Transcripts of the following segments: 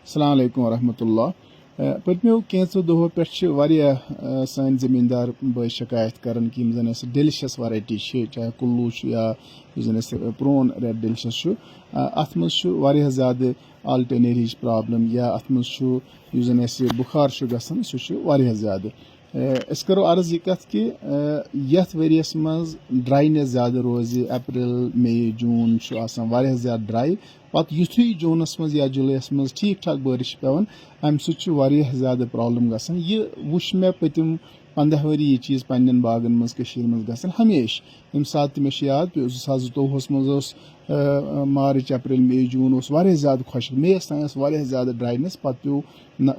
अस्सलाम वालेकुम रहमतुल्लाह। पत्मो कैंसो दोहो पे सान जमींदार बॉय शिकायत करान कि जन डिलिशियस वैरायटी चाहे कुल्लू या जन प्रोन रेड डिलिशियस अत मह ज़्यादा आल्टरनेरिज प्रॉब्लम या अत मह जन बुखार गसान सह ज़्यादा। अस करो अर्ज यह कत कि यथ वरियस मज ड्राइनेस ज़्यादा रोज अप्रैल मई जून ज़्यादा ड्राई पत युथुई जूनस मज या जुलैस मज ठीक ठाक बारिश पेवन अम ज़्यादा प्रॉब्लम गसान। यह वुच मे पतिम 15 वरी यह चीज़ पन्न बागन मज गसान हमेश यम सात मे याद 2022 मज मार्च अप्रैल मई जून ज़्यादा खुशक मेस तान ज़्यादा ड्राइनेस पत पे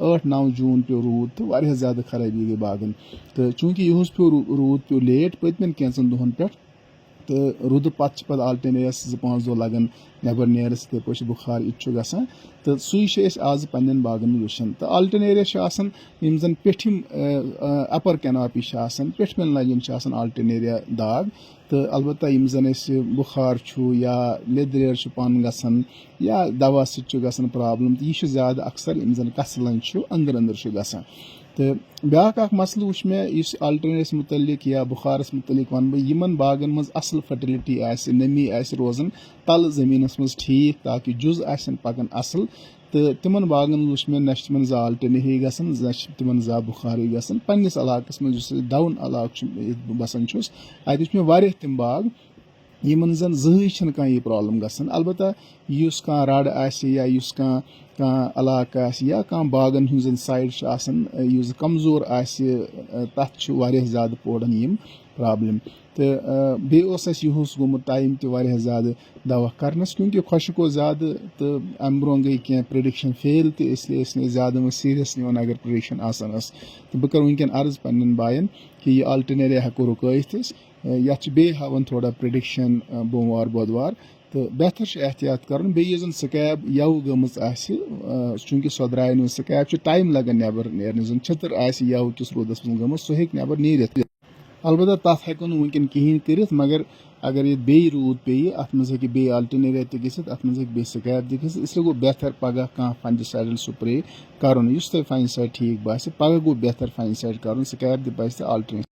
8-9 जून पे रूद तो ज़्यादा खराबी गई बागन तो चूंकि यह पे रूद पे लेट पतमन कैंचन दोहन पे तो रुद पत आल्टरनेरियस 2-5 दह लगन नबर नेरस ते पे बुखार इत गसान तो सू आज पन्न बागन में वुचान तो आल्टरनेरियस जन पेठिम अपर कैनापी पेठमन लजन आल्टरनेरिया दाग तो अलबत्ता जन बुखार या लेदरेर पन गसान या दवा सत प्रॉब्लम तो यह ज़्यादा अक्सर जन कसलन अंदर अंदर गसान तो ब्याक मसल वुच मे इस आल्टरनेरियस मुतलिक या बुखारस मुतलिक वन बह यमन बागन मज असल फर्टिलिटी नमी रोजन तल जमीनस मज ठीक ताकि जुज पकन असल तो तिमन बागन वुच मे न तिमन जा आल्टरनेरी गसान न तिमन जा बुखारी गसान पन्निस इलाकस मज डाउन इलाक बसान अत मे तिम बाग यमन जन जहन कह यह प्रॉब्लम गसान अलबत्ता युस कह रड या युस कह इलाक या कह बागन हुन साइड युस कमजोर तथ ज़्यादा पोड़न यम प्रॉब्लम तो बेस युस गोमुत टाइम तह ज़्यादा दवा करनस क्योंकि खुशको ज़्यादा तो अम ब्रो गई क्या प्रेडिक्शन फेल तो इसलिए ज़्यादा सीरियस निवन अगर प्रेडिक्शन आसान तो बह कर वनकन अर्ज पन्न बायन कि यह आल्टरनेरिया हेको रुकैत ये बे हावन थोड़ा प्रेडिक्शन बोमवार बुधवार तो बेहतर एहतियात कर जन स्कैब यव गम चूंकि सो द्राय न स्कैब टाइम लगन नबर नेरन जन छतर यव किस रोदस मज गम सह हे नबर नीरित अलबत्ता तथ हेको वनकन कहें कर मगर अगर ये बे रूद पे अत मज हे बे आल्टरनेरिया तथ अत मज बे स्कैब तथ इसलिए गो बेहतर पगह कह फंजिसाइडल स्प्रे कर तह फंजिसाइड ठीक बास पगह गो बेहतर फंजिसाइड कर स्कैब तह बच आल्टरनेरिया